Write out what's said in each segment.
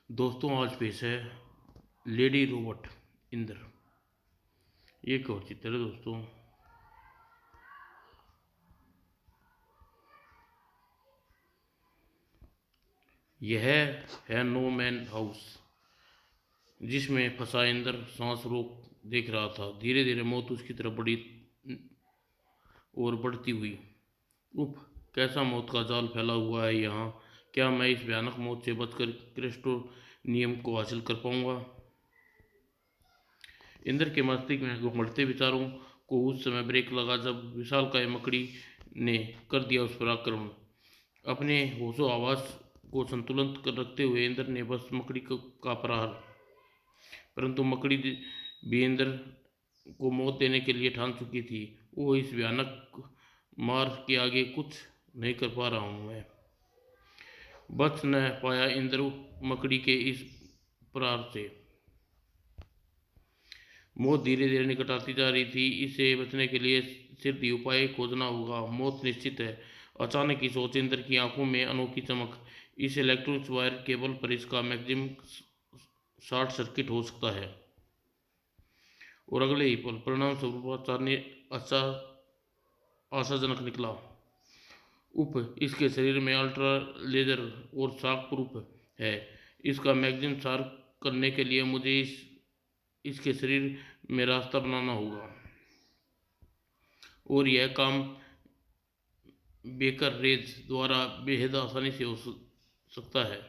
दोस्तों आज पेश है लेडी रोबोट इंद्र। ये एक और चित्र है दोस्तों। यह है नो मैन हाउस, जिसमें फंसा इंद्र सांस रोक देख रहा था। धीरे धीरे मौत उसकी तरफ बढ़ी और बढ़ती हुई। उफ, कैसा मौत का जाल फैला हुआ है यहाँ। क्या मैं इस भयानक मौत से बचकर क्रिस्टो नियम को हासिल कर पाऊंगा? इंद्र के मस्तिष्क में घुमड़ते विचारों को उस समय ब्रेक लगा जब विशालकाय मकड़ी ने कर दिया उस पर आक्रमण। अपने होशो आवास को संतुलित कर रखते हुए इंद्र ने बस मकड़ी का प्रहार, परंतु मकड़ी भी इंद्र को मौत देने के लिए ठान चुकी थी। वो इस भयानक मार के आगे कुछ नहीं कर पा रहा हूँ मैं। बच न पाया इंद्र मकड़ी के इस प्रहार से। मौत धीरे धीरे निकट आती जा रही थी। इससे बचने के लिए सिर्फ उपाय खोजना होगा। मौत निश्चित है। अचानक ही सोच इंद्र की आंखों में अनोखी चमक। इस इलेक्ट्रिक वायर केबल पर इसका मैक्सिमम शॉर्ट सर्किट हो सकता है। और अगले ही पल परिणाम स्वरूप अच्छा आशाजनक निकला। उप इसके शरीर में अल्ट्रा लेजर और शॉक प्रूफ है। इसका मैगजीन शार्प करने के लिए मुझे इसके शरीर में रास्ता बनाना होगा, और यह काम बेकर रेज द्वारा बेहद आसानी से हो सकता है।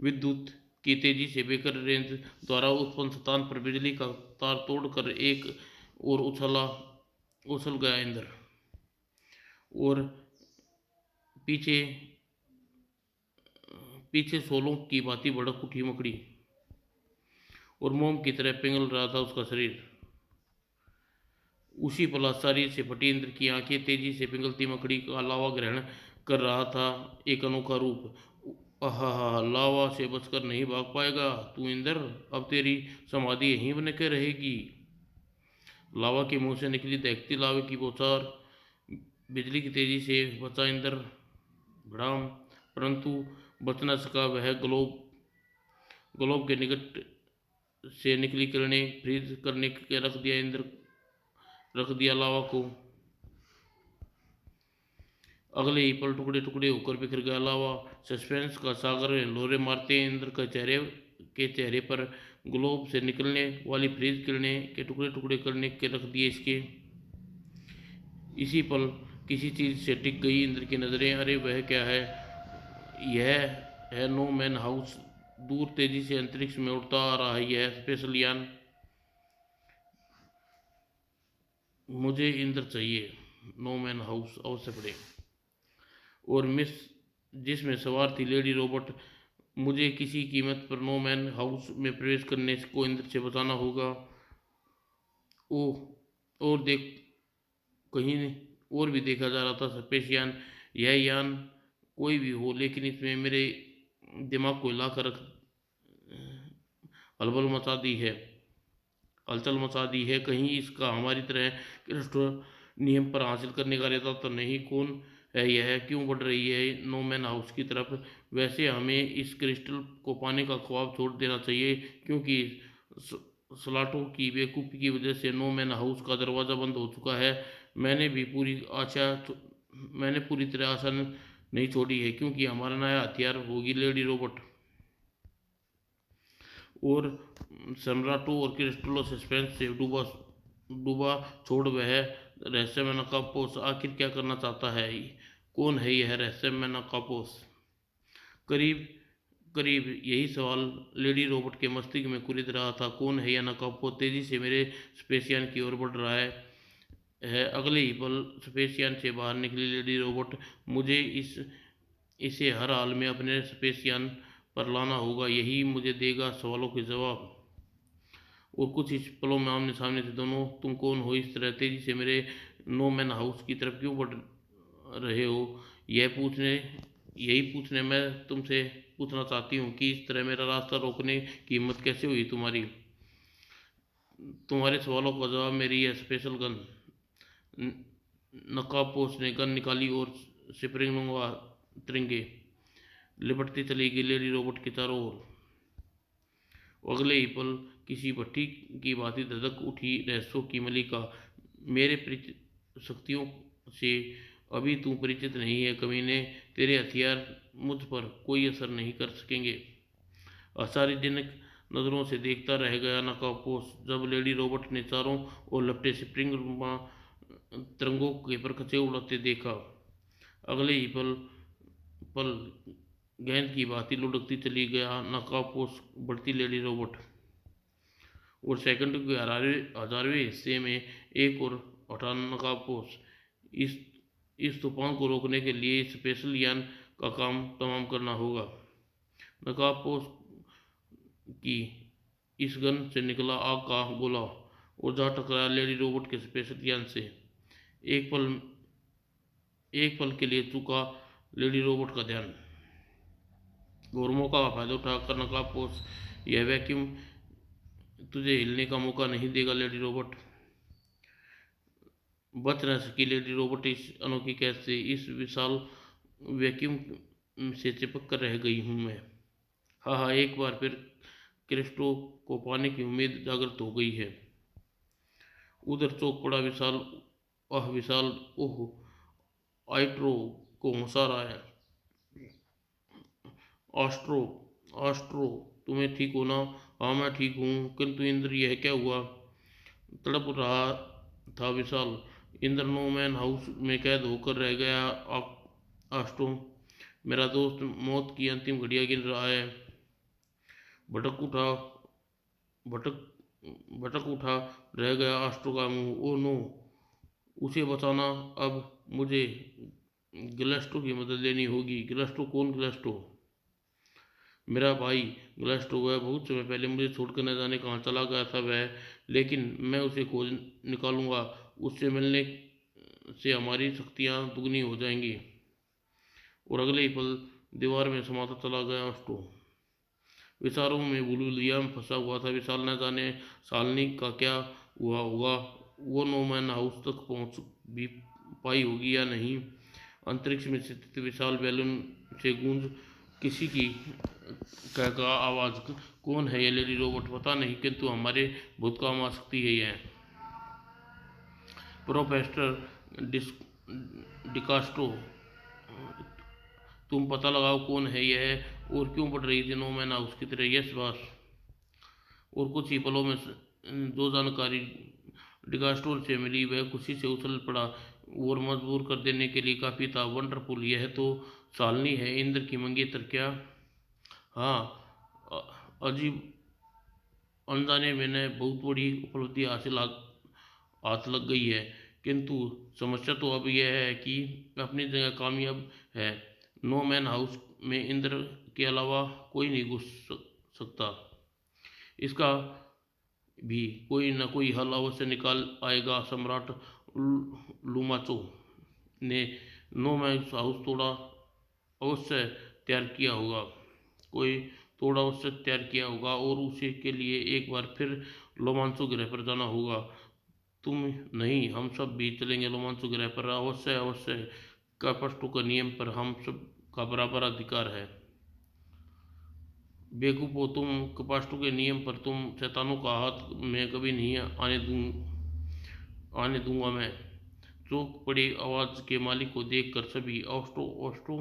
विद्युत की तेजी से बेकर रेंज द्वारा उत्पन्न स्थान पर बिजली का तार तोड़कर एक और उछल गया इंद्र। और पीछे पीछे सोलों की भांति भड़क उठी मकड़ी, और मोम की तरह पिघल रहा था उसका शरीर। उसी पल आश्चर्य से फटी इंद्र की आंखें। तेजी से पिघलती मकड़ी का लावा ग्रहण कर रहा था एक अनोखा रूप। आहा, लावा से बचकर नहीं भाग पाएगा तू इंद्र। अब तेरी समाधि यहीं बन के रहेगी। लावा के मुंह से निकली दहकती लावे की बौछार बिजली की तेजी से बचा इंद्र भड़ाम, परंतु बच न सका। वह ग्लोब के निकट से निकली किरणें फ्रीज करने के रख दिया लावा को। अगले ही पल टुकड़े टुकड़े होकर बिखर गया लावा। सस्पेंस का सागर लोरे मारते इंद्र के चेहरे पर ग्लोब से निकलने वाली फ्रीज किरणें के टुकड़े टुकड़े करने के रख दिए इसके। इसी पल किसी चीज से टिक गई इंद्र की नजरें। अरे वह क्या है? यह है नो मैन हाउस। दूर तेजी से अंतरिक्ष में उड़ता आ रहा है यह स्पेशल यान। मुझे इंद्र चाहिए। नो मैन हाउस अवश्य पड़े। और मिस जिसमें सवार थी लेडी रोबोट। मुझे किसी कीमत पर नो मैन हाउस में प्रवेश करने को इंद्र से बचाना होगा। ओह, और देख, कहीं और भी देखा जा रहा था स्पेस यान। यह यान कोई भी हो, लेकिन इसमें मेरे दिमाग को हिलाकर हलचल मचा दी है हलचल मचा दी है। कहीं इसका हमारी तरह क्रिस्टो नियम पर हासिल करने का इरादा तो नहीं? कौन है यह? क्यों बढ़ रही है नो मैन हाउस की तरफ? वैसे हमें इस क्रिस्टल को पाने का ख्वाब छोड़ देना चाहिए, क्योंकि स्लाटो की बेवकूफ़ी की वजह से नो मैन हाउस का दरवाज़ा बंद हो चुका है। मैंने पूरी तरह आशा नहीं छोड़ी है, क्योंकि हमारा नया हथियार होगी लेडी रोबोट। और सम्राटो और क्रिस्टलो सस्पेंस से डूबा डूबा छोड़ वह रहस्यमय नकाबपोश आखिर क्या करना चाहता है? कौन है यह रहस्यमय नकाबपोश? करीब करीब यही सवाल लेडी रोबोट के मस्तिष्क में कुरिद रहा था। कौन है यह नकाबपोश? तेजी से मेरे स्पेसयान की ओर बढ़ रहा है। अगले ही पल स्पेसयान से बाहर निकली लेडी रोबोट। मुझे इसे हर हाल में अपने स्पेसयान पर लाना होगा। यही मुझे देगा सवालों के जवाब। और कुछ इस पलों में आमने सामने थे दोनों। तुम कौन हो? इस तरह तेजी से मेरे नो मैन हाउस की तरफ क्यों बढ़ रहे हो? यही पूछने मैं तुमसे पूछना चाहती हूँ कि इस तरह मेरा रास्ता रोकने की हिम्मत कैसे हुई तुम्हारी? तुम्हारे सवालों का जवाब मेरी यह स्पेशल गन। नकाबपोश ने गन निकाली और स्प्रिंगों तिरंगे लिपटती चली गई लेडी रोबोट के चारों ओर। अगले ही पल किसी भट्टी की भांति धधक उठी रहस्यों की मलिका। मेरे परिचित शक्तियों से अभी तू परिचित नहीं है कमीने। तेरे हथियार मुझ पर कोई असर नहीं कर सकेंगे। आश्चर्यजनक नजरों से देखता रह गया नकाबपोश जब लेडी रोबोट ने चारों ओर लपटे स्प्रिंग तिरंगों के परखचे उड़ाते देखा। अगले ही पल पल गेंद की भांति लुढ़कती चली गया नकाबपोश बढ़ती लेडी रोबोट। और सेकंड के हजारवें हिस्से में एक और हटा नकाबपोश। इस इस तूफान को रोकने के लिए स्पेशल यान का काम तमाम करना होगा। नकाबपोश की इस गन से निकला आग का गोला और जा टकराया लेडी रोबोट के स्पेशल यान से। एक पल एक पल के लिए चूका लेडी रोबोट का ध्यान। और मौका का फायदा उठाकर नकाबपोश यह वैक्यूम तुझे हिलने का मौका नहीं देगा लेडी रोबोट। बच न सकी लेडी रोबोट इस अनोखी कैद से। इस विशाल वैक्यूम से चिपक कर रह गई हूँ मैं। हाँ हाँ, एक बार फिर क्रिस्टो को पाने की उम्मीद जागृत हो गई है। उधर चौक पड़ा विशाल। विशाल ओह आइट्रो को हंसा रहा है। आस्ट्रो आस्ट्रो तुम्हें ठीक हो ना? हाँ मैं ठीक हूँ, किंतु इंद्र यह क्या हुआ? तड़प रहा था विशाल। इंद्र नो मैन हाउस में कैद होकर रह गया। आस्ट्रो मेरा दोस्त मौत की अंतिम घड़ियां गिन रहा है। भटक उठा भटक भटक उठा रह गया आस्ट्रो का मुंह। ओ नो, उसे बचाना। अब मुझे गिलस्टो की मदद लेनी होगी। गिलस्टो? कौन गिलस्टो? मेरा भाई गिलस्टो। वह बहुत समय पहले मुझे छोड़कर न जाने कहाँ चला गया था वह, लेकिन मैं उसे खोज निकालूंगा। उससे मिलने से हमारी शक्तियाँ दुगनी हो जाएंगी। और अगले ही पल दीवार में समाता चला गया आस्ट्रो। विचारों में भूलभुलैया में फंसा हुआ था विशाल। न जाने शालिनी का क्या हुआ होगा। वो नो मैन हाउस तक पहुंच भी पाई होगी या नहीं। अंतरिक्ष में स्थित विशाल बैलून से गूंज किसी की का आवाज। कौन है ये लेडी रोबोट? पता नहीं, किंतु हमारे भूत काम आ सकती है यह। प्रोफेसर डिकास्ट्रो, तुम पता लगाओ कौन है यह और क्यों बढ़ रही थी नो मैन हाउस की तरह। Yes boss. और कुछ ही पलों में जो जानकारी डिकास्ट्रो से मिली वह खुशी से उछल पड़ा और मजबूर कर देने के लिए काफ़ी था। वंडरफुल, यह तो शालिनी है, इंद्र की मंगेतर। क्या? हाँ, अजीब। अनजाने मैंने बहुत बड़ी उपलब्धि हाथ लग गई है, किंतु समस्या तो अब यह है कि अपनी जगह कामयाब है। नो मैन हाउस में इंद्र के अलावा कोई नहीं घुस सकता। इसका भी कोई न कोई हल अवश्य निकाल आएगा। सम्राट लुमाचो ने नो मैन हाउस तोड़ा अवश्य तैयार किया होगा। कोई तोड़ा अवश्य तैयार किया होगा और उसी के लिए एक बार फिर लोमांसो ग्रह पर जाना होगा। तुम नहीं, हम सब भी चलेंगे लोमांसो ग्रह पर। अवश्य अवश्य। कैपेस्टो का नियम पर हम सब का बराबर अधिकार है। बेवकूफो, तुम कैपेस्टो के नियम पर तुम शैतानों का हाथ मैं कभी नहीं आने दूंगा मैं। चौंक पड़ी आवाज के मालिक को देखकर सभी ऑस्ट्रो ऑस्ट्रो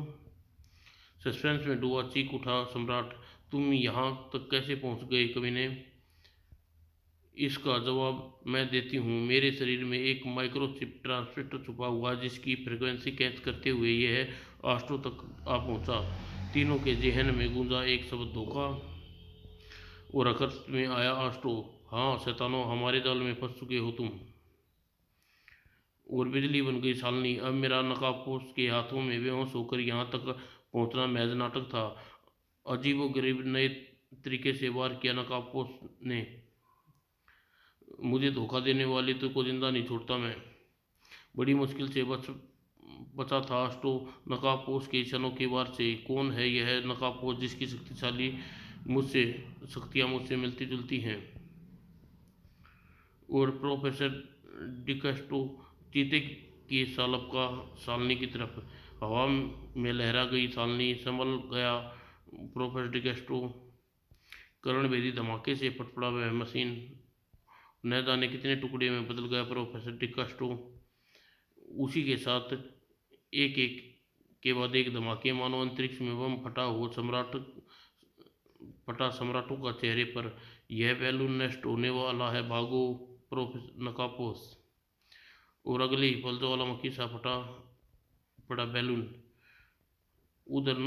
सस्पेंस में डूबा चीख उठा सम्राट। तुम यहाँ तक कैसे पहुँच गए कमीने? इसका जवाब मैं देती हूँ। मेरे शरीर में एक माइक्रोचिप ट्रांसमीटर छुपा हुआ जिसकी फ्रिक्वेंसी कैच करते हुए यह ऑस्ट्रो तक आ पहुँचा। तीनों के जहन में गूंजा एक शब्द, धोखा। और अकर्ष में आया ऑस्ट्रो। हाँ शैतानों, हमारे जाल में फंस चुके हो तुम। और बिजली बन गई शालिनी। अब मेरा नकाबपोश के हाथों में बेहोश होकर यहाँ तक पहुँचना महज नाटक था। अजीबोगरीब नए तरीके से वार किया नकाबपोश ने। मुझे धोखा देने वाले तो को जिंदा नहीं छोड़ता मैं। बड़ी मुश्किल से बचा था ऑस्ट्रो नकाबपोश के इस अनोखे वार से। कौन है यह नकाबपोश जिसकी शक्तियाँ मुझसे मिलती जुलती हैं? और प्रोफेसर डिकास्ट्रो चीते की सालब का शालिनी की तरफ। हवा में लहरा गई सालनी, संभल गया प्रोफेसर डिकेस्ट्रो। कर्णभेदी धमाके से फटफड़ा वह मशीन, न जाने कितने टुकड़े में बदल गया प्रोफेसर डिकास्ट्रो। उसी के साथ एक एक के बाद एक धमाके, मानो अंतरिक्ष में बम फटा सम्राटों का चेहरे पर। यह बैलून नष्ट होने वाला है, भागो प्रोफेसर नकापोस। और अगले ही पल ज्वालामुखी सा फटा पड़ा बैलून उधर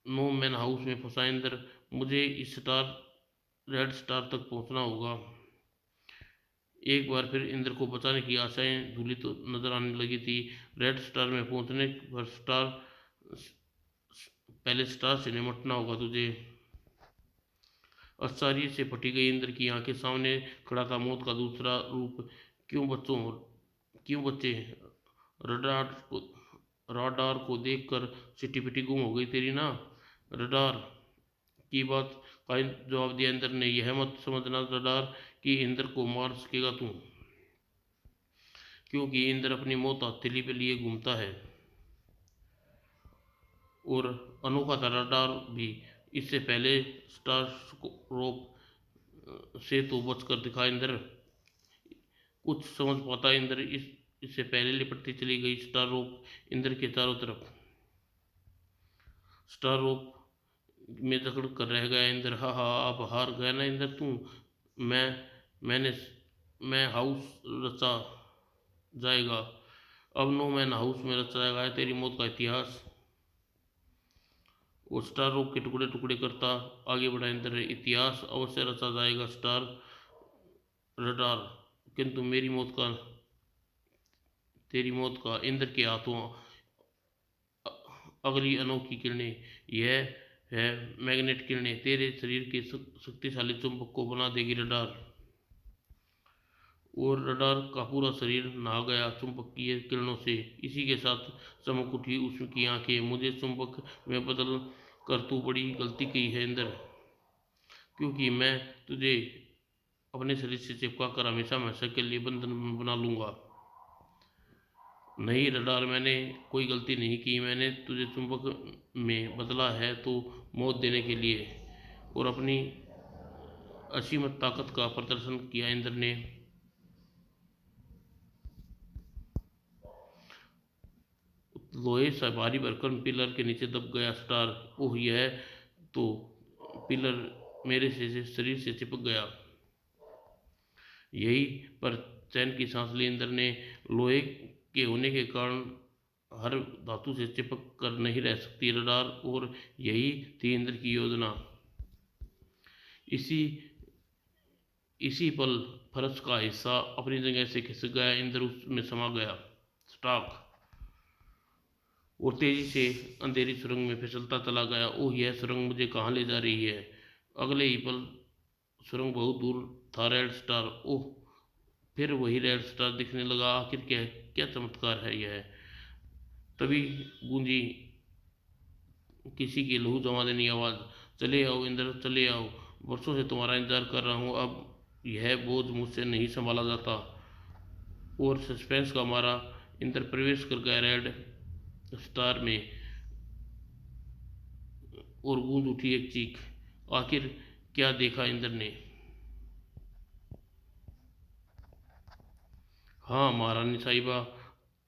नो मैन हाउस में फंसा इंद्र। मुझे इस रेड स्टार तक पहुंचना होगा। एक बार फिर इंद्र को बचाने की आशाएं धूली तो नजर आने लगी थी। रेड स्टार में पहुंचने पर पहले स्टार से निपटना होगा तुझे। आश्चर्य से फटी गई इंद्र की आंखें, सामने खड़ा था मौत का दूसरा रूप। क्यों बच्चे? रडार को देखकर सिटी पिटी गुम हो गई तेरी ना। रडार की बात का जवाब दिया इंद्र ने, यह मत समझना रडार कि इंद्र को मार सकेगा तू, क्योंकि इंद्र अपनी मौत हथेली पे लिए घूमता है। और अनोखा था रडार भी। इससे पहले स्टार रोप से तो बचकर दिखा इंद्र। कुछ समझ पाता इंद्र इससे पहले लिपटती चली गई स्टार रोप इंद्र के चारों तरफ। स्टार रोप में जकड़ कर रह गया इंद्र। हा हा, अब हार गया ना इंद्र तू। मैंने मैं हाउस रचा जाएगा। अब नो मैन हाउस में रचा जाएगा तेरी मौत का इतिहास। वो स्टार रोप के टुकड़े टुकड़े करता आगे बढ़ा इंद्र। इतिहास अवश्य रचा जाएगा स्टार रडार, किंतु तेरी मौत का इंद्र के हाथों अगली अनोखी किरणें, यह है मैग्नेट किरणें, तेरे शरीर के शक्तिशाली चुंबक को बना देगी रडार। और रडार का पूरा शरीर नहा गया चुंबकीय किरणों से। इसी के साथ चमक उठी उसकी आंखें। मुझे चुंबक में बदल कर तू बड़ी गलती की है इंद्र, क्योंकि मैं तुझे अपने शरीर से चिपका कर हमेशा हमेशा के लिए बंधन में बना लूंगा। नहीं रडार, मैंने कोई गलती नहीं की। मैंने तुझे चुंबक में बदला है तो मौत देने के लिए। और अपनी असीम ताकत का प्रदर्शन किया इंद्र ने। लोहे से भारी भरकम पिलर के नीचे दब गया स्टार। ओह, यह तो पिलर मेरे से शरीर से चिपक गया। यही पर चैन की सांस ली इंद्र ने। लोहे के होने के कारण हर धातु से चिपक कर नहीं रह सकती रडार, और यही थी इंद्र की योजना। इसी पल फर्श का हिस्सा अपनी जगह से खिसक गया। इंद्र उसमें समा गया स्टाक, और तेजी से अंधेरी सुरंग में फिसलता चला गया। ओह, यह सुरंग मुझे कहाँ ले जा रही है? अगले ही पल सुरंग बहुत दूर था। रेड स्टार, ओह, फिर वही रेड स्टार दिखने लगा। आखिर क्या क्या चमत्कार है यह। तभी गूंजी किसी की लहू जमा देनी आवाज, चले आओ इंद्र, चले आओ, वर्षों से तुम्हारा इंतजार कर रहा हूँ। अब यह बोझ मुझसे नहीं संभाला जाता। और सस्पेंस का मारा इंद्र प्रवेश कर गया रेड स्टार में, और गूंज उठी एक चीख। आखिर क्या देखा इंद्र ने? हाँ महारानी साहिबा,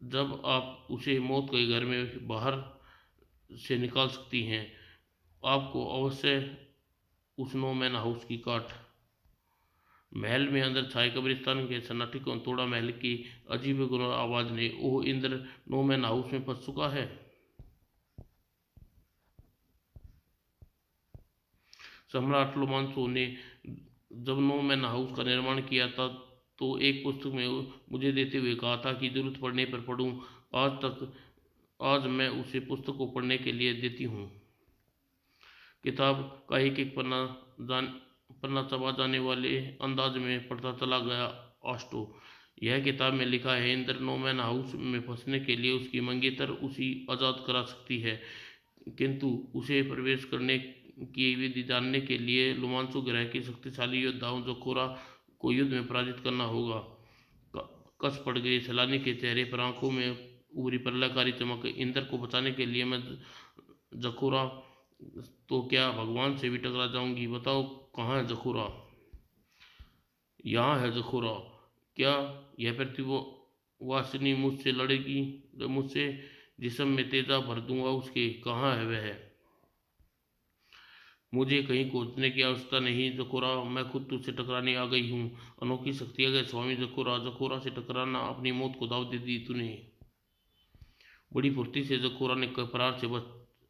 जब आप उसे मौत के घर में बाहर से निकाल सकती हैं, आपको अवश्य उस नो मैन हाउस की काट। महल में अंदर छाए कब्रिस्तान के सन्नाटे को तोड़ा महल की अजीब गुनर आवाज ने। ओह, इंद्र नो मैन हाउस में फंस चुका है। सम्राट लोमांसो ने जब नो मैन हाउस का निर्माण किया था तो एक पुस्तक में मुझे देते हुए कहा था कि जरूरत पड़ने पर पढ़ूं। आज मैं उसे पुस्तक को पढ़ने के लिए देती हूँ। किताब का एक एक पन्ना चबा जाने वाले अंदाज में पढ़ता चला गया आस्टो। यह किताब में लिखा है, इंद्र नो मैन हाउस में फंसने के लिए उसकी मंगेतर उसे आज़ाद करा सकती है, किंतु उसे प्रवेश करने की विधि जानने के लिए लोमांसो ग्रह के शक्तिशाली योद्धाओं जोखोरा को युद्ध में पराजित करना होगा। कस पड़ गई सैलानी के चेहरे पर, आंखों में उभरी प्रलयकारी चमक। इंद्र को बचाने के लिए मैं जखोरा तो क्या भगवान से भी टकरा जाऊंगी। बताओ कहाँ है जखोरा। यहाँ है जखोरा। क्या यह पृथ्वीवासिनी मुझसे लड़ेगी, मुझसे जिस्म में तेजा भर दूंगा उसके। कहाँ है वह। मुझे कहीं खोजने की आवश्यकता नहीं जखोरा, मैं खुद तुझसे टकराने आ गई हूँ। अनोखी शक्ति आ गई स्वामी जखोरा। जखोरा से टकराना अपनी मौत को दाव दे दी तूने। बड़ी फुर्ती से जखोरा ने कपरार से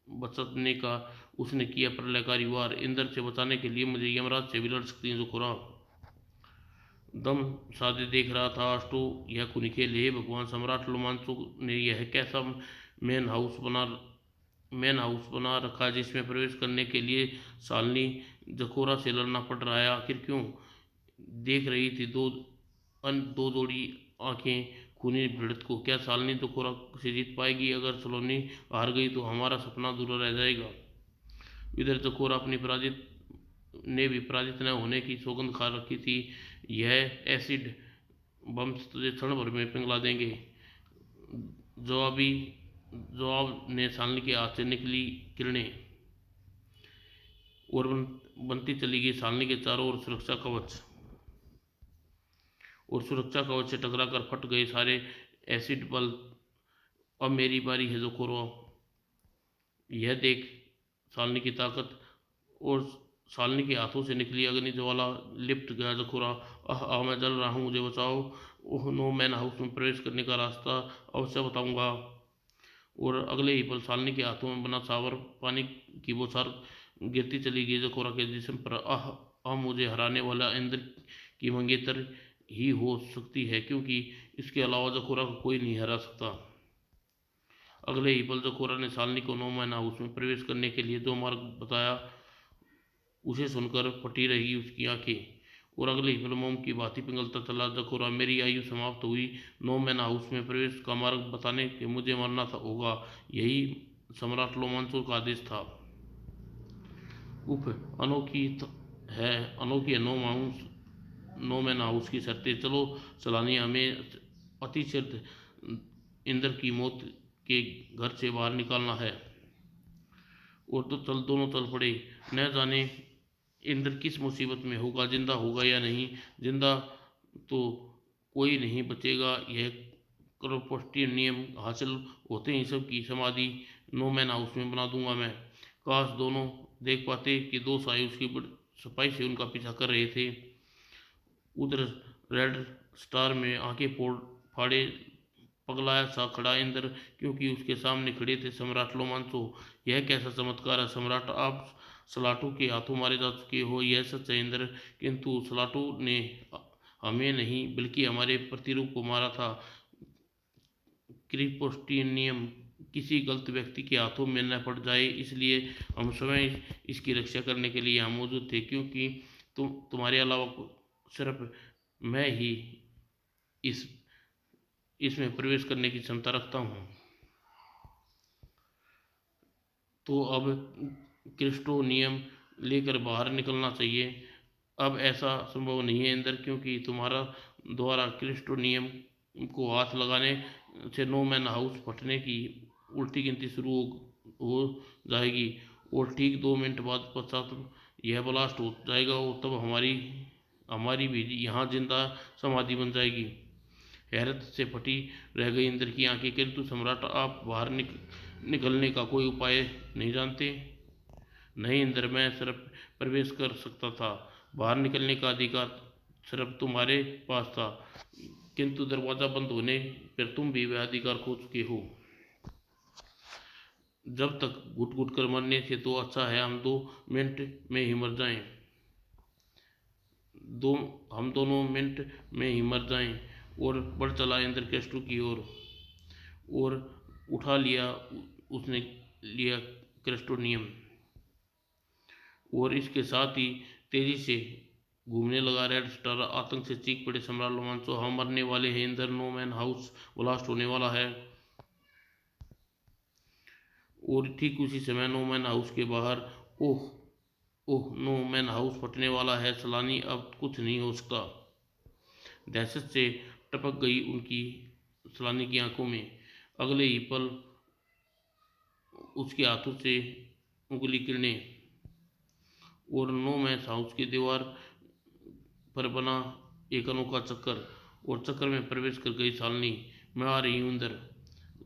बचने का उसने किया प्रलयकारी वार। इंद्र से बचाने के लिए मुझे यमराज से भी लड़ सकती है जखोरा। दम साधे देख रहा था अष्टो यह खूनी खेल। हे भगवान, सम्राट रोमांचो ने यह कैसा मैन हाउस बना रखा जिसमें प्रवेश करने के लिए शालिनी जखोरा से लड़ना पड़ रहा है। आखिर क्यों। देख रही थी दो जोड़ी आंखें खूनी भिड़ंत को। क्या शालिनी जखोरा से जीत पाएगी। अगर सलोनी हार गई तो हमारा सपना अधूरा रह जाएगा। इधर जखोरा अपनी पराजित न होने की सौगंध खा रखी थी। यह एसिड बम तुझे क्षण भर में पिघला देंगे। जवाब ने शालिनी के हाथ से निकली किरणें और बनती चली गई शालिनी के चारों ओर सुरक्षा कवच। और सुरक्षा कवच से टकराकर फट गए सारे एसिड बल। अब मेरी बारी है जखोरा। यह देख शालिनी की ताकत और शालिनी के हाथों से निकली अग्नि ज्वाला लिपट गया जखोरा। आह मैं जल रहा हूँ, मुझे बचाओ। ओह नो, मैन हाउस में प्रवेश करने का रास्ता अवश्य बताऊंगा। और अगले ही पल शालिनी के हाथों में बना सावर पानी की बौछार गिरती चली गई जखोरा के जिस्म पर। आह मुझे हराने वाला इंद्र की मंगेतर ही हो सकती है, क्योंकि इसके अलावा जखोरा को कोई नहीं हरा सकता। अगले ही पल जखोरा ने शालिनी को 9 मैन हाउस में प्रवेश करने के लिए जो मार्ग बताया उसे सुनकर फटी रही उसकी आंखें। और अगले ही पल मोम की भांति पिघलता चला जखोरा। मेरी आयु समाप्त हुई। 9 मैन हाउस में प्रवेश का मार्ग बताने के मुझे मरना होगा, यही सम्राट लोमांचो का आदेश था। उफ, अनोखी है 9 मैन हाउस की शर्तें। चलो सलानी, हमें अतिशीघ्र इंद्र की मौत के घर से बाहर निकालना है। और तो दोनों चल पड़े। न जाने इंद्र किस मुसीबत में होगा, जिंदा होगा या नहीं। जिंदा तो कोई नहीं बचेगा। यह करोपष्टीय नियम हासिल होते ही सबकी समाधि 9 मैन हाउस में बना दूंगा मैं। काश दोनों देख पाते कि दो साई उसकी सफाई से उनका पीछा कर रहे थे। उधर रेड स्टार में आंखें फाड़े पगलाया सा खड़ा इंद्र, क्योंकि उसके सामने खड़े थे सम्राट लोमांचो। यह कैसा चमत्कार है सम्राट, आप सलाटू के हाथों मारे जा चुके हो। यह सच है इंद्र, किंतु सलाटू ने हमें नहीं बल्कि हमारे प्रतिरूप को मारा था। क्रिपोस्टिनियम किसी गलत व्यक्ति के हाथों में न पड़ जाए, इसलिए हम स्वयं इसकी रक्षा करने के लिए यहाँ मौजूद थे, क्योंकि तुम्हारे अलावा सिर्फ मैं ही इस इसमें प्रवेश करने की क्षमता रखता हूँ। तो अब क्रिस्टो नियम लेकर बाहर निकलना चाहिए। अब ऐसा संभव नहीं है इंद्र, क्योंकि तुम्हारा द्वारा क्रिस्टो नियम को हाथ लगाने से 9 मैन हाउस फटने की उल्टी गिनती शुरू हो जाएगी। और ठीक 2 मिनट बाद पश्चात यह ब्लास्ट हो जाएगा और तब हमारी भी यहाँ जिंदा समाधि बन जाएगी। हैरत से फटी रह गई इंद्र की आंखें। किंतु सम्राट, आप बाहर निकलने का कोई उपाय नहीं जानते। नहीं इंद्र, मैं सिर्फ प्रवेश कर सकता था। बाहर निकलने का अधिकार सिर्फ तुम्हारे पास था, किंतु दरवाजा बंद होने पर तुम भी वह अधिकार खो चुके हो। जब तक घुट घुट कर मरने से तो अच्छा है हम 2 मिनट में ही मर जाएं। हम दोनों मिनट में ही मर जाएं। और बढ़ चला इंद्र केस्टू की और उठा लिया उसने लिया क्रेस्टोनियम। और इसके साथ ही तेजी से घूमने लगा रेड स्टार। आतंक से चीख पड़े सम्राट रोमांचो, हम मरने वाले हैं इंद्र, 9 मैन हाउस ब्लास्ट होने वाला है। और ठीक उसी समय 9 मैन हाउस के बाहर ओह ओह 9 मैन हाउस फटने वाला है सलानी, अब कुछ नहीं हो सकता। दहशत से टपक गई उनकी सलानी की आंखों में। अगले ही पल उसके हाथों से उंगली किरणें और नो मैच हाउस की दीवार पर बना एक अनोखा चक्कर, और चक्कर में प्रवेश कर गई शालिनी। मैं आ रही हूँ अंदर।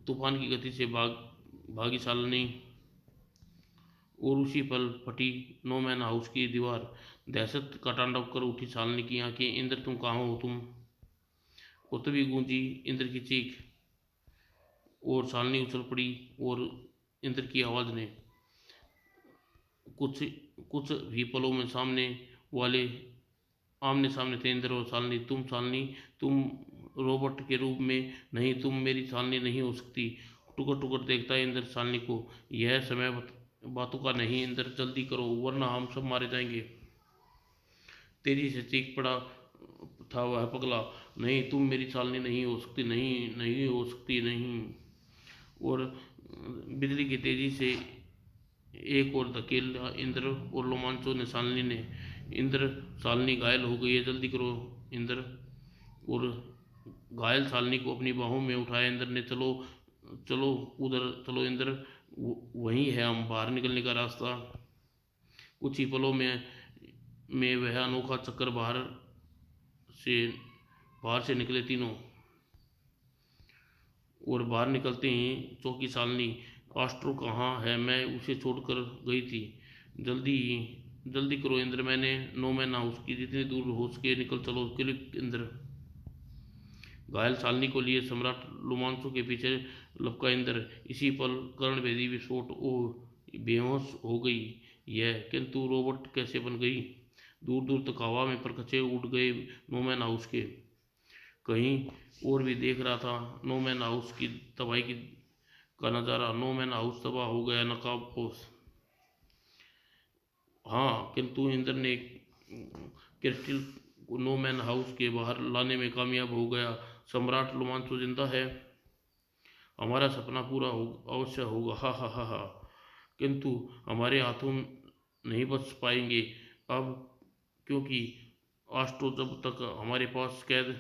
तूफान की गति से भागी शालिनी, और उसी पल फटी नो मैन हाउस की दीवार। दहशत का तांडव कर उठी शालिनी की आंखें। इंद्र तुम कहाँ हो तुम? और तभी गूंजी इंद्र की चीख, और शालिनी उछल पड़ी। और इंद्र की आवाज ने कुछ कुछ भी पलों में सामने वाले आमने सामने थे इंद्र और शालिनी। तुम शालिनी, तुम रोबोट के रूप में नहीं, तुम मेरी शालिनी नहीं हो सकती। टुकर टुकर देखता है इंद्र शालिनी को। यह समय बातों का नहीं इंद्र, जल्दी करो वरना हम सब मारे जाएंगे। तेजी से चीख पड़ा था वह पगला। नहीं, तुम मेरी शालिनी नहीं हो सकती, नहीं नहीं हो सकती, नहीं। और बिजली की तेजी से एक और धकेला इंद्र और रोमांचो ने शालिनी ने। इंद्र, शालिनी घायल हो गई है, जल्दी करो इंद्र। और घायल शालिनी को अपनी बाहों में उठाया इंद्र ने। चलो चलो उधर चलो इंद्र, वही है हम बाहर निकलने का रास्ता। कुछ ही पलों में वह अनोखा चक्कर से बाहर से निकले तीनों। और बाहर निकलते ही चौकी शालिनी, आस्ट्रो कहाँ है? मैं उसे छोड़कर गई थी। जल्दी जल्दी करो इंद्र, मैंने नो मैन हाउस की जितनी दूर हो सके निकल चलो, क्लिक इंद्र। घायल शालिनी को लिए सम्राट रोमांचो के पीछे लपका इंद्र। इसी पल कर्णभेदी विस्फोट। ओ, बेहोश हो गई यह, किंतु रोबोट कैसे बन गई? दूर दूर तक हवा में परखचे उड़ गए नो मैन हाउस के। कहीं और भी देख रहा था नो मैन हाउस की तबाही का नज़ारा। नो मैन हाउस तबाह हो गया, नकाबपोश। हाँ, किंतु इंद्र ने क्रिस्टल को नो मैन हाउस के बाहर लाने में कामयाब हो गया। सम्राट रोमांचो जिंदा है, हमारा सपना पूरा हो अवश्य होगा, हा हा हा हा। किंतु हमारे हाथों नहीं बच पाएंगे अब, क्योंकि आस्ट्रो जब तक हमारे पास कैद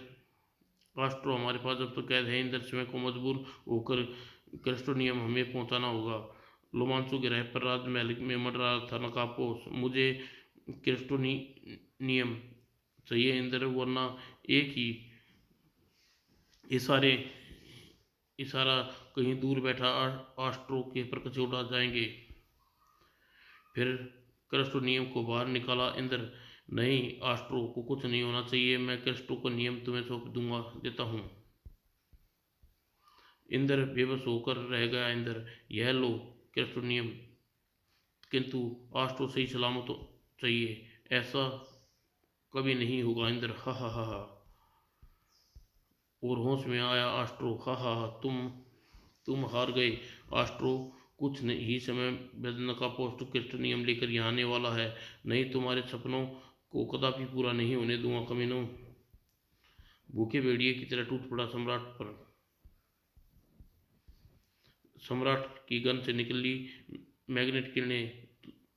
राष्ट्रों हमारे पास जब तक कैद है इंद्र, स्वयं को मजबूर होकर क्रिस्टोनियम हमें पहुंचाना होगा। रोमांचो के रह पर राजमहल में मर रहा था नकापोस। मुझे क्रिस्टोनियम चाहिए इंद्र, वरना एक ही इशारे इशारा कहीं दूर बैठा आस्ट्रो के प्रकचे उड़ा जाएंगे। फिर क्रिस्टो नियम को बाहर निकाला इंद्र। नहीं, आस्ट्रो को कुछ नहीं होना चाहिए, मैं क्रिस्टो को नियम तुम्हें सौंप दूंगा देता हूँ। इंद्र बेबस होकर रह गया इंद्र। यह लो क्रिस्टो नियम, किंतु आस्ट्रो सही सलामत चाहिए। ऐसा कभी नहीं होगा इंद्र, हा हा हा हा। और होश में आया आस्ट्रो, हा हा हा, तुम हार गए आस्ट्रो। कुछ ही समय वेदना का पोस्ट क्रिस्टनियम लेकर यहाँ आने वाला है। नहीं, तुम्हारे सपनों को कदापि पूरा नहीं होने दूंगा कमीनों। भूखे भेड़िए की तरह टूट पड़ा सम्राट पर। सम्राट की गन से निकली मैग्नेट किरणें।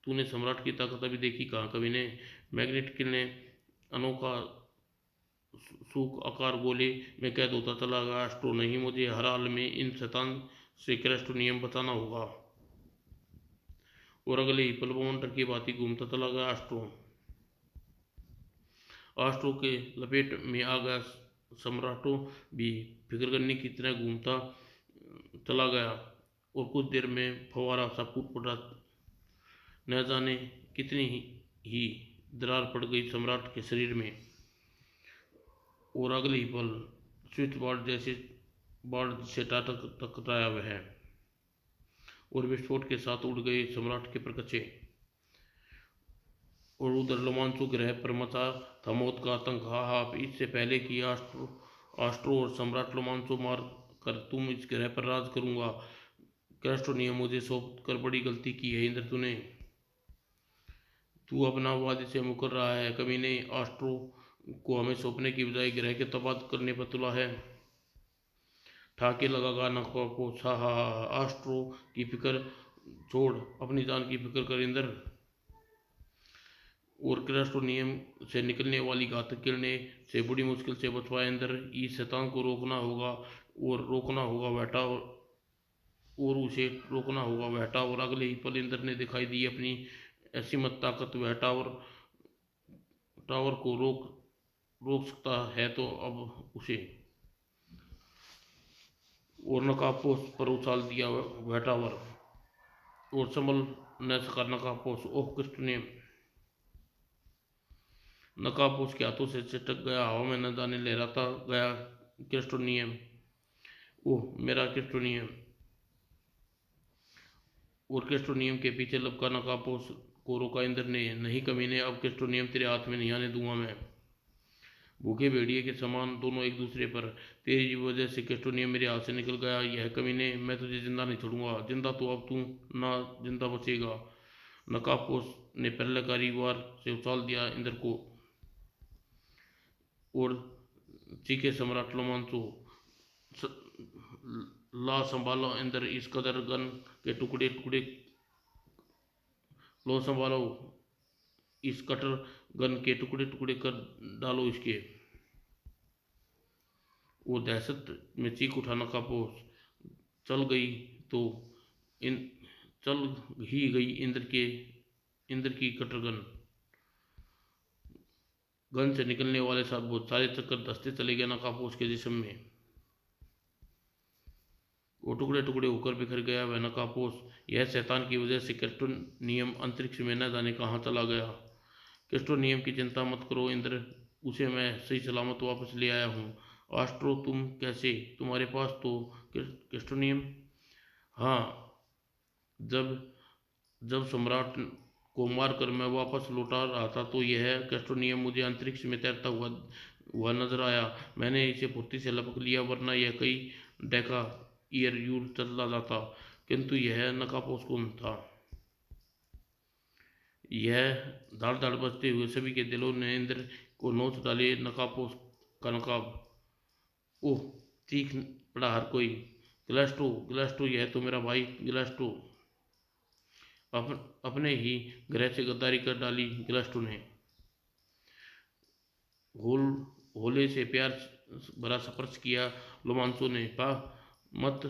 तूने सम्राट की ताकत अभी देखी कहाँ कभी ने? मैग्नेट किरणें अनोखा सूख आकार गोले में कैद होता चला गया। एस्ट्रो, नहीं, मुझे हर हाल में इन शैतान से क्रिस्टोनियम बचाना होगा। और अगले ही पल बवंडर की भांति घूमता चला गया एस्ट्रो। एस्ट्रो के लपेट में आ गया सम्राटो भी फिक्र करने की तरह घूमता चला गया। और कुछ देर में फवारा सा फूट पड़ा। न जाने कितनी ही दरार पड़ गई सम्राट के शरीर में। और अगले ही पल स्विच बोर्ड से टाटा टकराया वह, और विस्फोट के साथ उड़ गए सम्राट के परकचे। और उधर रोमांचो ग्रह पर मचा था मौत का आतंक। हा हा, इससे पहले कि आस्ट्रो और सम्राट रोमांचो मार कर तुम इस ग्रह पर राज करूंगा। क्रिस्टोनियम मुझे सौंप कर बड़ी गलती की है इंद्र तूने। तू अपना वादे से मुकर रहा है कमीने। आस्ट्रो को हमें सौंपने की बजाय ग्रह के तबाद करने पर तुला है। ठाके लगा गाना को सा हा हा। आस्ट्रो की फिक्र छोड़, अपनी जान की फिक्र कर इंद्र। और क्रिस्टोनियम से निकलने वाली घातक किरणें से बड़ी मुश्किल से बचवाया इंद्र। इस शैतान को रोकना होगा, और रोकना होगा बेटा। और उसे रोकना होगा। वह टावर अगले ही पल इंद्र ने दिखाई दी अपनी असीमत ताकत। वह टावर टावर को रोक रोक सकता है तो अब उसे और नकाबपोश पर उछाल दिया वह टावर और संभल न सका नकाबपोश। ओह कृष्ण ने नकाबपोश के हाथों से छिटक गया। हवा में न जाने लहराता गया क्रिस्टोनियम। ओह मेरा क्रिस्टोनियम। और क्रिस्टोनियम के पीछे लपका नकाबपोश को रोका इंद्र ने। नहीं कमीने, अब क्रिस्टोनियम तेरे हाथ में नहीं आने दूंगा मैं। भूखे भेड़िए के समान दोनों एक दूसरे पर। तेरी वजह से क्रिस्टोनियम मेरे हाथ से निकल गया। यह कमीने, मैं तुझे जिंदा नहीं छोड़ूंगा। जिंदा तो अब तू ना जिंदा बचेगा। नकाबपोश ने प्रलयकारी वार से उछाल दिया इंद्र को और चीखे सम्राट लोमांसो, ला संभालो इंद्र इस कदर गन के टुकड़े टुकड़े, लो संभालो इस कटर गन के टुकड़े टुकड़े कर डालो इसके। वो दहशत में चीख उठा नकाबपोश। चल गई तो इन चल ही गई इंद्र की कटर गन से निकलने वाले बहुत सारे चक्कर धंसते चले गए नकाबपोश के जिस्म में। वो टुकड़े टुकड़े होकर बिखर गया वह नकाबपोश। यह शैतान की वजह से क्रिस्टोनियम अंतरिक्ष में न जाने कहाँ चला गया। क्रिस्टोनियम की चिंता मत करो इंद्र, उसे मैं सही सलामत वापस ले आया हूँ। आस्ट्रो तुम कैसे, तुम्हारे पास तो क्रिस्टोनियम? हाँ, जब जब सम्राट को मारकर मैं वापस लौटा रहा था तो यह क्रिस्टोनियम मुझे अंतरिक्ष में तैरता हुआ नजर आया। मैंने इसे फुर्ती से लपक लिया, वरना यह कई डेका ईयर यूर चला जाता। किंतु यह नकाबपोश कौन था? यह धाड़ धाड़ बजते हुए सभी के दिलों ने इंद्र को नोच डाले नकाबपोश का नकाब। ओह, चीख पड़ा हर कोई, गिलास्टो गिलास्टो, यह तो मेरा भाई गिलास्टो। अपने ही ग्रह से गद्दारी कर डाली गिलास्टो ने। होले से प्यार भरा स्पर्श किया लोमांसो ने। मत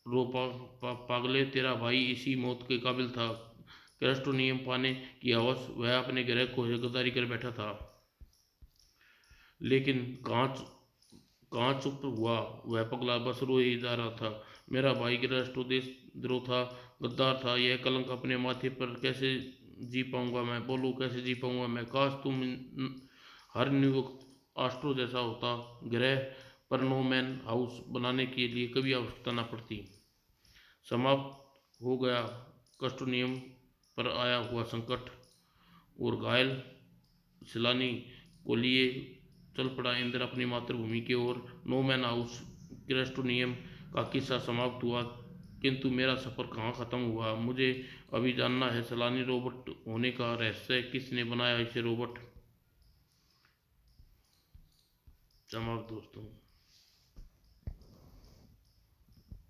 रो पागले, तेरा भाई इसी मौत के काबिल था। क्रिस्टोनियम पाने की हवस वह अपने ग्रह को गद्दारी कर बैठा था। लेकिन कहाँ चुप हुआ वह पगला, बस रो ही जा रहा था। मेरा भाई गिलास्टो देशद्रोह था, गद्दार था। यह कलंक अपने माथे पर कैसे जी पाऊंगा मैं? बोलो कैसे जी पाऊंगा मैं? काश तुम हर नियुक्त आस्ट्रो जैसा होता, ग्रह पर नो मैन हाउस बनाने के लिए कभी आवश्यकता न पड़ती। समाप्त हो गया क्रिस्टोनियम पर आया हुआ संकट और घायल सलानी को लिए चल पड़ा इंद्र अपनी मातृभूमि की ओर। नो मैन हाउस क्रिस्टोनियम का किस्सा समाप्त हुआ, किंतु मेरा सफ़र कहाँ ख़त्म हुआ। मुझे अभी जानना है सलानी रोबोट होने का रहस्य, किसने बनाया इसे रोबोट। समाप्त दोस्तों।